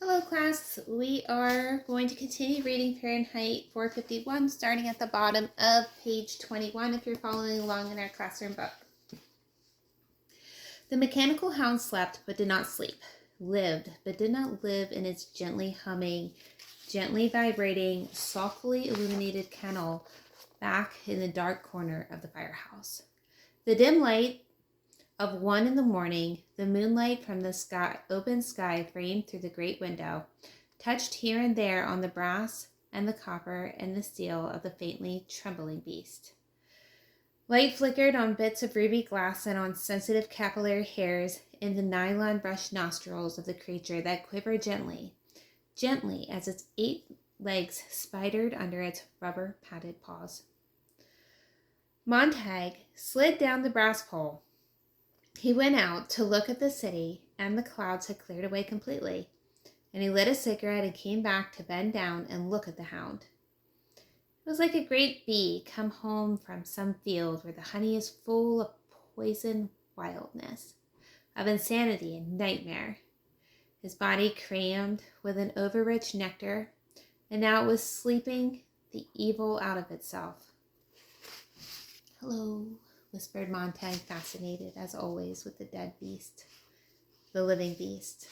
Hello class, we are going to continue reading Fahrenheit 451 starting at the bottom of page 21 if you're following along in our classroom book. The mechanical hound slept but did not sleep, lived but did not live in its gently humming, gently vibrating, softly illuminated kennel back in the dark corner of the firehouse. The dim light of 1 in the morning, the moonlight from the open sky framed through the great window, touched here and there on the brass and the copper and the steel of the faintly trembling beast. Light flickered on bits of ruby glass and on sensitive capillary hairs in the nylon brushed nostrils of the creature that quivered gently, gently as its 8 legs spidered under its rubber padded paws. Montag slid down the brass pole. He went out to look at the city, and the clouds had cleared away completely, and he lit a cigarette and came back to bend down and look at the hound. It was like a great bee come home from some field where the honey is full of poison wildness, of insanity and nightmare. His body crammed with an over-rich nectar, and now it was sleeping the evil out of itself. "Hello," whispered Montag, fascinated, as always, with the dead beast, the living beast.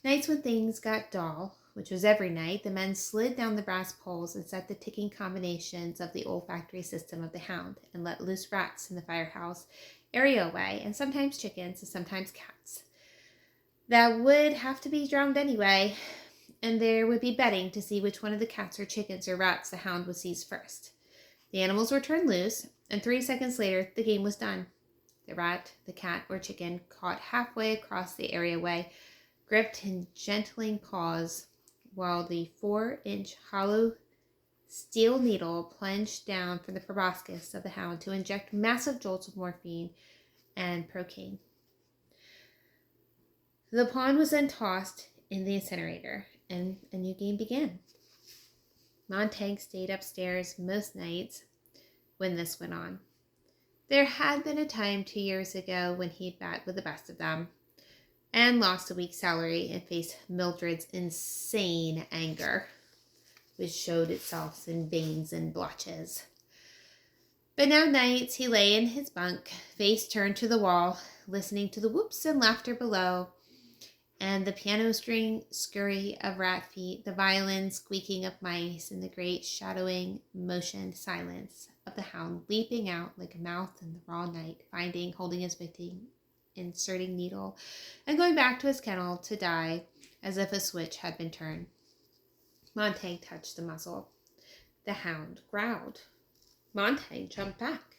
Nights when things got dull, which was every night, the men slid down the brass poles and set the ticking combinations of the olfactory system of the hound and let loose rats in the firehouse areaway, and sometimes chickens and sometimes cats. That would have to be drowned anyway, and there would be betting to see which one of the cats or chickens or rats the hound would seize first. The animals were turned loose, and 3 seconds later, the game was done. The rat, the cat, or chicken caught halfway across the areaway, gripped in gentling paws, while the 4-inch hollow steel needle plunged down from the proboscis of the hound to inject massive jolts of morphine and procaine. The pawn was then tossed in the incinerator, and a new game began. Montag stayed upstairs most nights when this went on. There had been a time 2 years ago when he'd bet with the best of them and lost a week's salary and faced Mildred's insane anger, which showed itself in veins and blotches. But now nights he lay in his bunk, face turned to the wall, listening to the whoops and laughter below, and the piano string scurry of rat feet, the violin squeaking of mice, and the great shadowing motioned silence of the hound leaping out like a mouth in the raw night, finding, holding his victim, inserting needle, and going back to his kennel to die as if a switch had been turned. Montag touched the muzzle. The hound growled. Montag jumped back.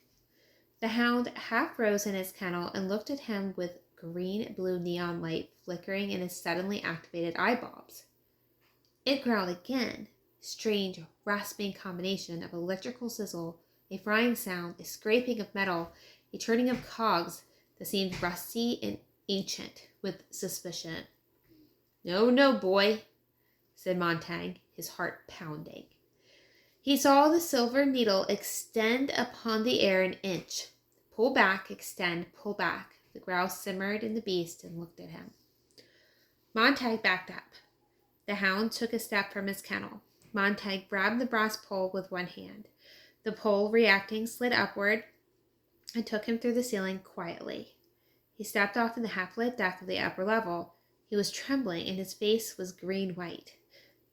The hound half rose in his kennel and looked at him with green-blue neon light flickering in his suddenly activated eyebulbs. It growled again, strange, rasping combination of electrical sizzle, a frying sound, a scraping of metal, a turning of cogs that seemed rusty and ancient with suspicion. "No, no, boy," said Montag, his heart pounding. He saw the silver needle extend upon the air an inch. Pull back, extend, pull back. The growl simmered in the beast and looked at him. Montag backed up. The hound took a step from his kennel. Montag grabbed the brass pole with one hand. The pole, reacting, slid upward and took him through the ceiling quietly. He stepped off in the half-lit dusk of the upper level. He was trembling, and his face was green-white.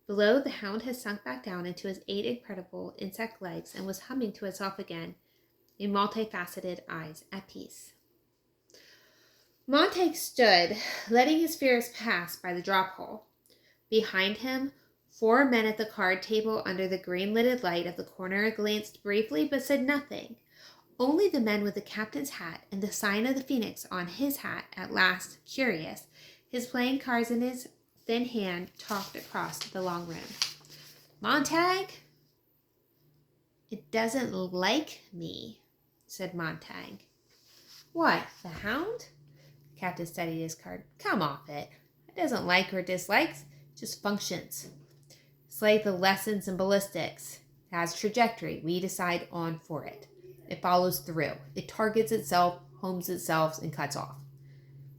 Below, the hound had sunk back down into his 8 incredible insect legs and was humming to itself again, in multifaceted eyes at peace. Montag stood, letting his fears pass by the drop hole. Behind him, 4 men at the card table under the green-lidded light of the corner glanced briefly but said nothing. Only the man with the captain's hat and the sign of the phoenix on his hat, at last, curious, his playing cards in his thin hand, talked across the long room. "Montag?" "It doesn't like me," said Montag. "What, the hound?" The captain studied his card. "Come off it. It doesn't like or dislikes, it just functions. It's like the lessons in ballistics. It has trajectory. We decide on for it. It follows through. It targets itself, homes itself, and cuts off.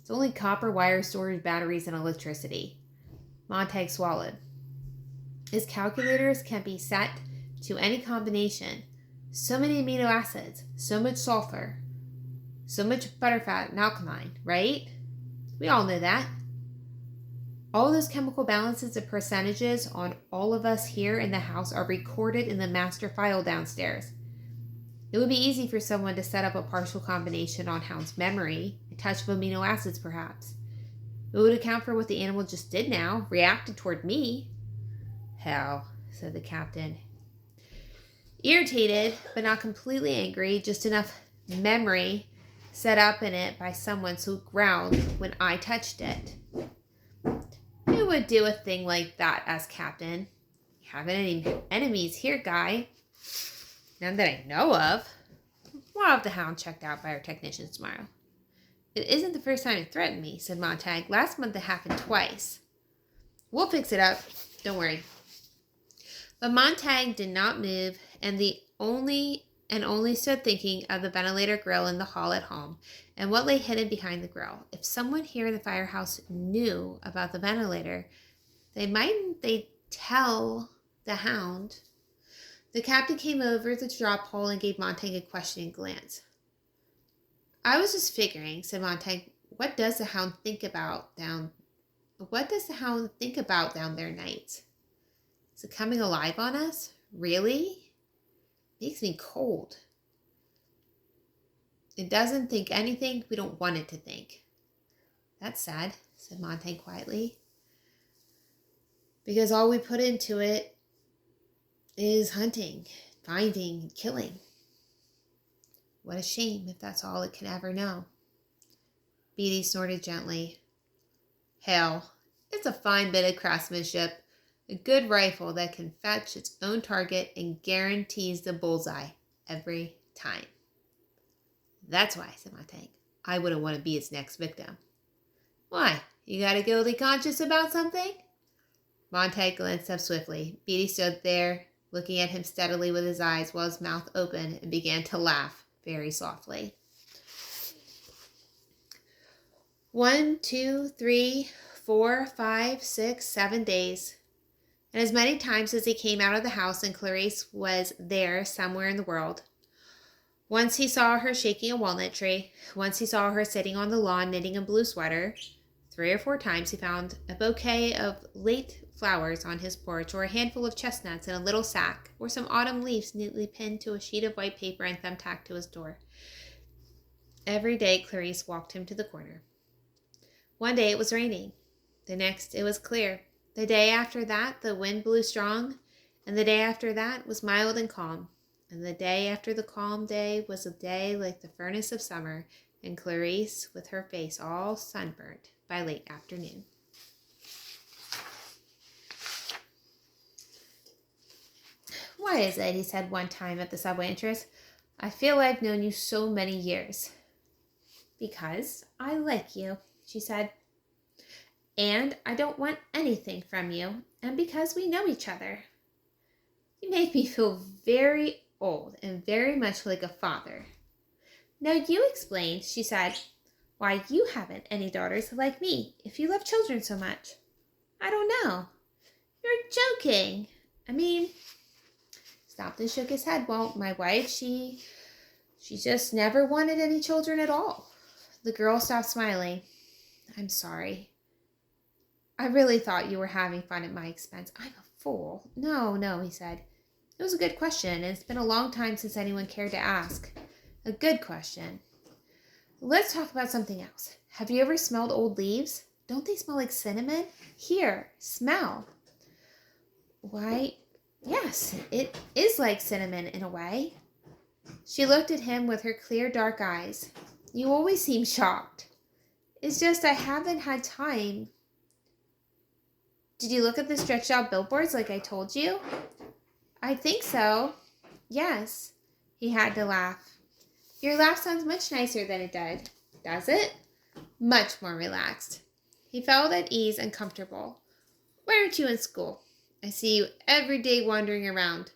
It's only copper wire, storage batteries, and electricity. Montag swallowed. His calculators can be set to any combination. So many amino acids, so much sulfur, so much butterfat and alkaline, right? We all know that. All those chemical balances and percentages on all of us here in the house are recorded in the master file downstairs. It would be easy for someone to set up a partial combination on Hound's memory, a touch of amino acids perhaps. It would account for what the animal just did now, reacted toward me. Hell, said the captain. Irritated, but not completely angry, just enough memory set up in it by someone so it growled when I touched it. Who would do a thing like that, asked Captain. You haven't any enemies here, Guy. None that I know of. We'll have the Hound checked out by our technicians tomorrow. It isn't the first time it threatened me, said Montag. Last month it happened twice. We'll fix it up. Don't worry. But Montag did not move, and only stood thinking of the ventilator grill in the hall at home and what lay hidden behind the grill. If someone here in the firehouse knew about the ventilator, they tell the Hound. The captain came over the drop hole and gave Montag a questioning glance. I was just figuring, said Montag, what does the Hound think about down there nights? Is it coming alive on us? Really? Makes me cold. It doesn't think anything we don't want it to think. That's sad, said Montag quietly. Because all we put into it is hunting, finding, and killing. What a shame if that's all it can ever know. Beatty snorted gently. Hell, it's a fine bit of craftsmanship. A good rifle that can fetch its own target and guarantees the bullseye every time. That's why, said Montag, I wouldn't want to be its next victim. Why? You got a guilty conscience about something? Montag glanced up swiftly. Beatty stood there, looking at him steadily with his eyes while his mouth opened, and began to laugh very softly. 1, 2, 3, 4, 5, 6, 7 days. And as many times as he came out of the house and Clarice was there somewhere in the world. Once he saw her shaking a walnut tree. Once he saw her sitting on the lawn knitting a blue sweater. 3 or 4 times he found a bouquet of late flowers on his porch, or a handful of chestnuts in a little sack, or some autumn leaves neatly pinned to a sheet of white paper and thumbtacked to his door. Every day Clarice walked him to the corner. One day it was raining. The next it was clear. The day after that, the wind blew strong, and the day after that was mild and calm. And the day after the calm day was a day like the furnace of summer, and Clarice with her face all sunburnt by late afternoon. Why is it, he said one time at the subway entrance, I feel I've known you so many years. Because I like you, she said. And I don't want anything from you, and because we know each other. You make me feel very old and very much like a father. Now you explain, she said, why you haven't any daughters like me, if you love children so much. I don't know. You're joking. I mean, stopped and shook his head. Well, my wife, she just never wanted any children at all. The girl stopped smiling. I'm sorry. I really thought you were having fun at my expense. I'm a fool. No, he said. It was a good question, and it's been a long time since anyone cared to ask. A good question. Let's talk about something else. Have you ever smelled old leaves? Don't they smell like cinnamon? Here, smell. Why, yes, it is like cinnamon in a way. She looked at him with her clear, dark eyes. You always seem shocked. It's just I haven't had time. Did you look at the stretched out billboards like I told you? I think so. Yes. He had to laugh. Your laugh sounds much nicer than it did. Does it? Much more relaxed. He felt at ease and comfortable. Why aren't you in school? I see you every day wandering around.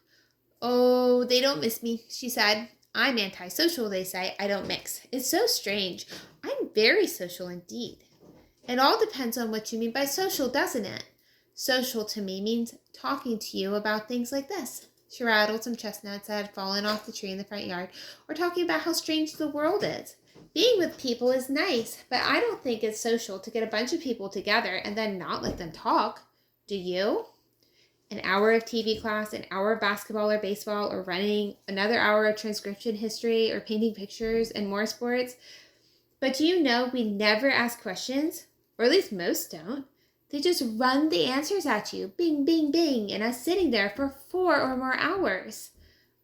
Oh, they don't miss me, she said. I'm antisocial, they say. I don't mix. It's so strange. I'm very social indeed. It all depends on what you mean by social, doesn't it? Social to me means talking to you about things like this. She rattled some chestnuts that had fallen off the tree in the front yard, or talking about how strange the world is. Being with people is nice, but I don't think it's social to get a bunch of people together and then not let them talk. Do you? An hour of TV class, an hour of basketball or baseball, or running, another hour of transcription history, or painting pictures, and more sports. But do you know we never ask questions? Or at least most don't. They just run the answers at you, bing, bing, bing, and us sitting there for 4 or more hours.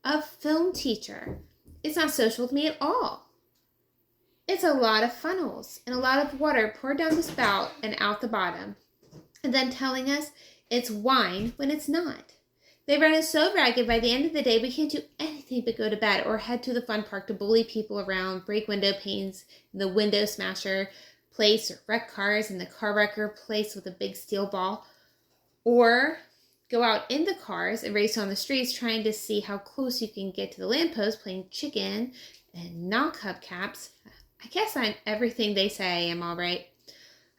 A film teacher. It's not social to me at all. It's a lot of funnels and a lot of water poured down the spout and out the bottom, and then telling us it's wine when it's not. They run us so ragged by the end of the day we can't do anything but go to bed or head to the fun park to bully people around, break window panes in the window smasher place, or wreck cars in the car wrecker place with a big steel ball, or go out in the cars and race on the streets trying to see how close you can get to the lamppost playing chicken and knock hubcaps. I guess I'm everything they say I am, all right.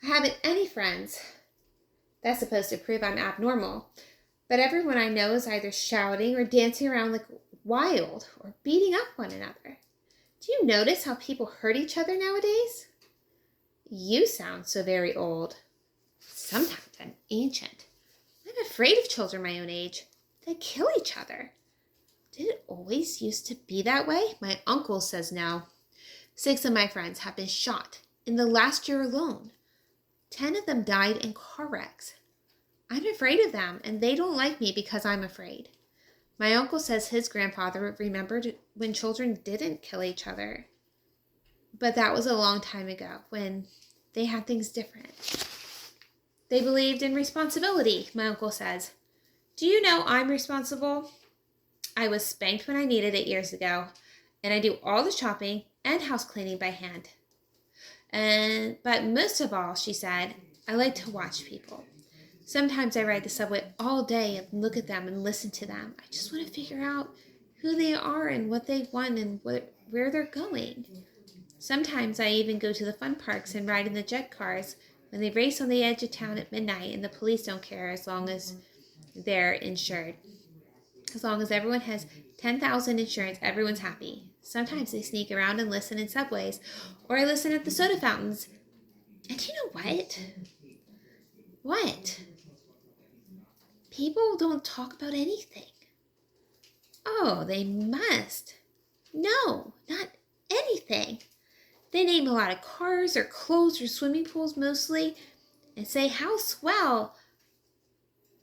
I haven't any friends. That's supposed to prove I'm abnormal. But everyone I know is either shouting or dancing around like wild or beating up one another. Do you notice how people hurt each other nowadays? You sound so very old. Sometimes I'm ancient. I'm afraid of children my own age. They kill each other. Did it always used to be that way? My uncle says no. 6 of my friends have been shot in the last year alone. 10 of them died in car wrecks. I'm afraid of them, and they don't like me because I'm afraid. My uncle says his grandfather remembered when children didn't kill each other. But that was a long time ago, when they had things different. They believed in responsibility, my uncle says. Do you know I'm responsible? I was spanked when I needed it years ago, and I do all the shopping and house cleaning by hand. But most of all, she said, I like to watch people. Sometimes I ride the subway all day and look at them and listen to them. I just want to figure out who they are and what they want and where they're going. Sometimes I even go to the fun parks and ride in the jet cars when they race on the edge of town at midnight and the police don't care as long as they're insured. As long as everyone has 10,000 insurance, everyone's happy. Sometimes they sneak around and listen in subways, or I listen at the soda fountains. And you know what? What? People don't talk about anything. Oh, they must. No, not anything. They name a lot of cars or clothes or swimming pools mostly and say how swell.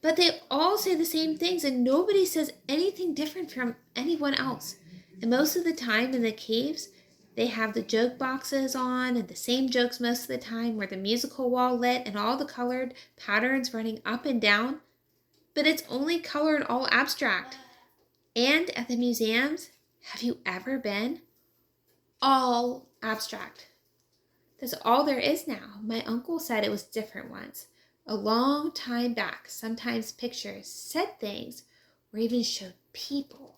But they all say the same things and nobody says anything different from anyone else. And most of the time in the caves, they have the joke boxes on and the same jokes most of the time, where the musical wall lit and all the colored patterns running up and down. But it's only colored all abstract. And at the museums, have you ever been? All abstract. That's all there is now. My uncle said it was different once. A long time back, sometimes pictures said things or even showed people.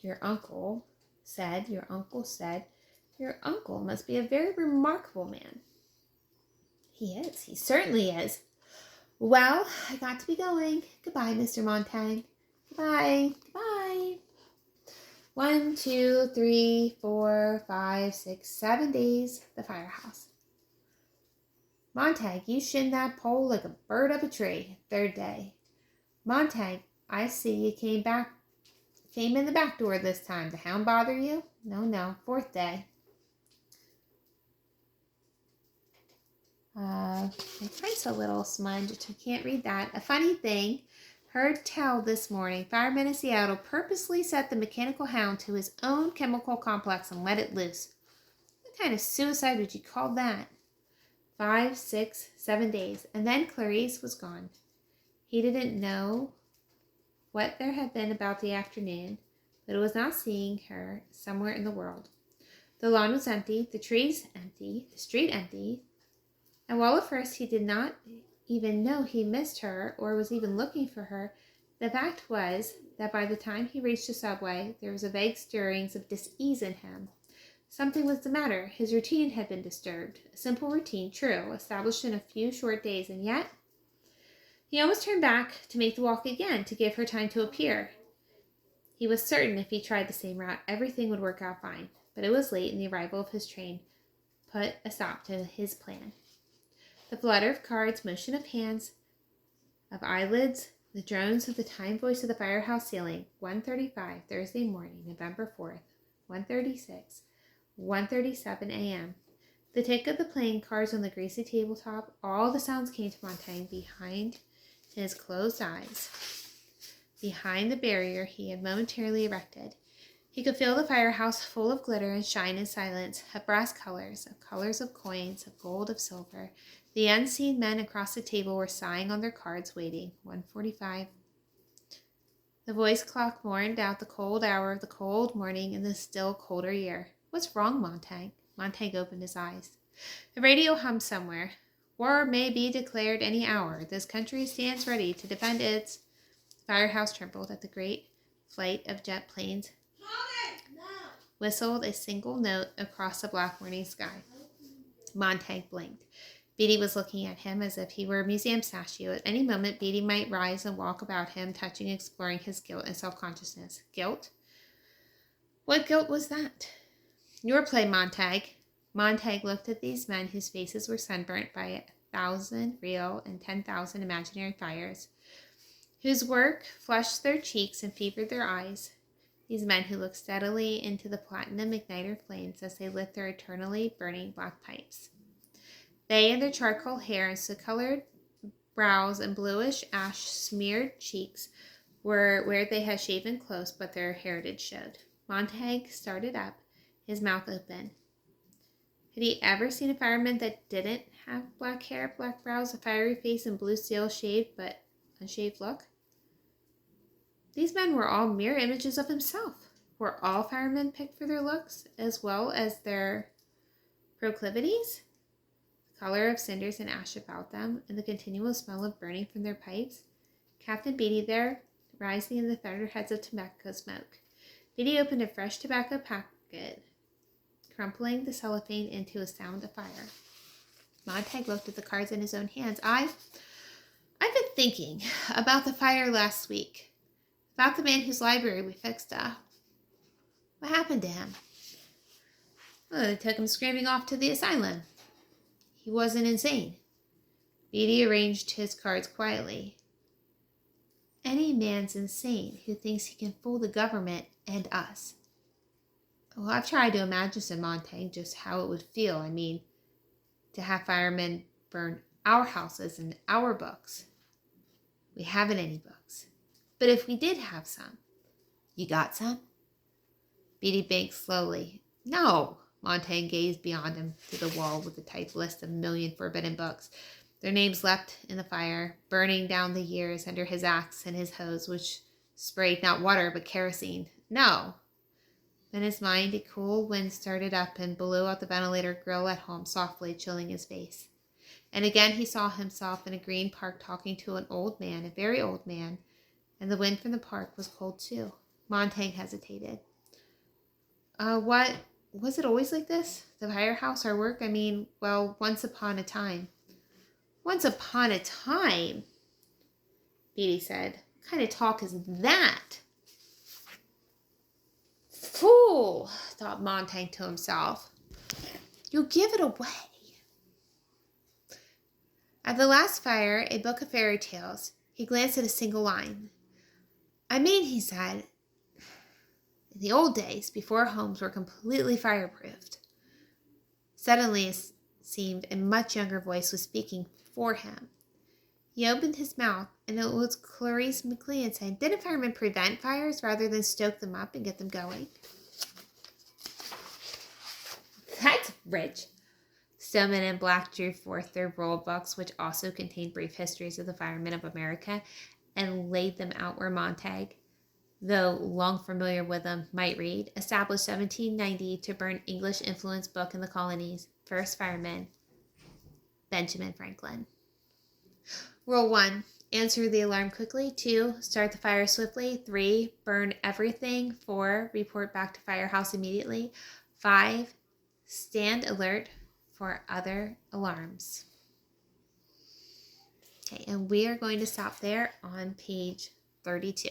Your uncle said, your uncle must be a very remarkable man. He is. He certainly is. Well, I got to be going. Goodbye, Mr. Montag. Goodbye. Goodbye. 1, 2, 3, 4, 5, 6, 7 days. The firehouse. Montag, you shinned that pole like a bird up a tree. 3rd day. Montag, I see you came in the back door this time. The hound bother you? No. 4th day. My print's a little smudged. I can't read that. A funny thing. Heard tell this morning. Firemen in Seattle purposely set the mechanical hound to his own chemical complex and let it loose. What kind of suicide would you call that? 5, 6, 7 days. And then Clarice was gone. He didn't know what there had been about the afternoon, but it was not seeing her somewhere in the world. The lawn was empty, the trees empty, the street empty. And while at first he did not even know he missed her or was even looking for her, the fact was that by the time he reached the subway, there was a vague stirrings of dis-ease in him. Something was the matter. His routine had been disturbed. A simple routine, true, established in a few short days, and yet he almost turned back to make the walk again, to give her time to appear. He was certain if he tried the same route, everything would work out fine. But it was late, and the arrival of his train put a stop to his plan. The flutter of cards, motion of hands, of eyelids, the drones of the timed voice of the firehouse ceiling. 1:35, Thursday morning, November 4th. 1:36, 1:37 a.m. The tick of the playing cards on the greasy tabletop. All the sounds came to Montaigne behind his closed eyes, behind the barrier he had momentarily erected. He could feel the firehouse full of glitter and shine and silence, of brass colors of coins, of gold, of silver. The unseen men across the table were sighing on their cards, waiting. 1:45. The voice clock mourned out the cold hour of the cold morning in the still colder year. What's wrong, Montaigne? Montaigne opened his eyes. The radio hummed somewhere. War may be declared any hour. This country stands ready to defend its... The firehouse trembled at the great flight of jet planes. Whistled a single note across the black morning sky. Montaigne blinked. Beatty was looking at him as if he were a museum statue. At any moment, Beatty might rise and walk about him, touching, exploring his guilt and self-consciousness. Guilt? What guilt was that? Your play, Montaigne. Montaigne looked at these men whose faces were sunburnt by 1,000 real and 10,000 imaginary fires, whose work flushed their cheeks and fevered their eyes. These men who looked steadily into the platinum igniter flames as they lit their eternally burning black pipes. They and their charcoal hair and soot-colored brows and bluish ash-smeared cheeks were where they had shaven close, but their heritage showed. Montaigne started up, his mouth open. Had he ever seen a fireman that didn't have black hair, black brows, a fiery face, and blue steel shaved but unshaved look? These men were all mere images of himself. Were all firemen picked for their looks as well as their proclivities? The color of cinders and ash about them, and the continual smell of burning from their pipes. Captain Beatty there, rising in the feathered heads of tobacco smoke. Beatty opened a fresh tobacco packet, crumpling the cellophane into a sound of fire. Montaigne looked at the cards in his own hands. I've been thinking about the fire last week. About the man whose library we fixed up. What happened to him? Well, they took him screaming off to the asylum. He wasn't insane. Beatty arranged his cards quietly. Any man's insane who thinks he can fool the government and us. Well, I've tried to imagine, said Montaigne, just how it would feel. I mean, to have firemen burn our houses and our books. We haven't any books. But if we did have some, you got some? Beatty blinked slowly. No. Montaigne gazed beyond him to the wall with a typed list of 1,000,000 forbidden books. Their names leapt in the fire, burning down the years under his axe and his hose, which sprayed not water but kerosene. No. In his mind, a cool wind started up and blew out the ventilator grill at home, softly chilling his face. And again he saw himself in a green park talking to an old man, a very old man, and the wind from the park was cold too. Montaigne hesitated. What? Was it always like this? The firehouse, our work? I mean, well, once upon a time. Once upon a time? Beatty said. What kind of talk is that? Fool, thought Montaigne to himself. You'll give it away. At the last fire, a book of fairy tales, he glanced at a single line. I mean, he said, in the old days, before homes were completely fireproofed. Suddenly, it seemed a much younger voice was speaking for him. He opened his mouth, and it was Clarice McLean saying, didn't firemen prevent fires rather than stoke them up and get them going? That's rich. Stillman and Black drew forth their roll books, which also contained brief histories of the firemen of America, and laid them out where Montaigne, though long familiar with them, might read. Established 1790 to burn English influence book in the colonies. First fireman, Benjamin Franklin. Rule 1. Answer the alarm quickly. 2. Start the fire swiftly. 3. Burn everything. 4. Report back to firehouse immediately. 5. Stand alert for other alarms. Okay, and we are going to stop there on page 32.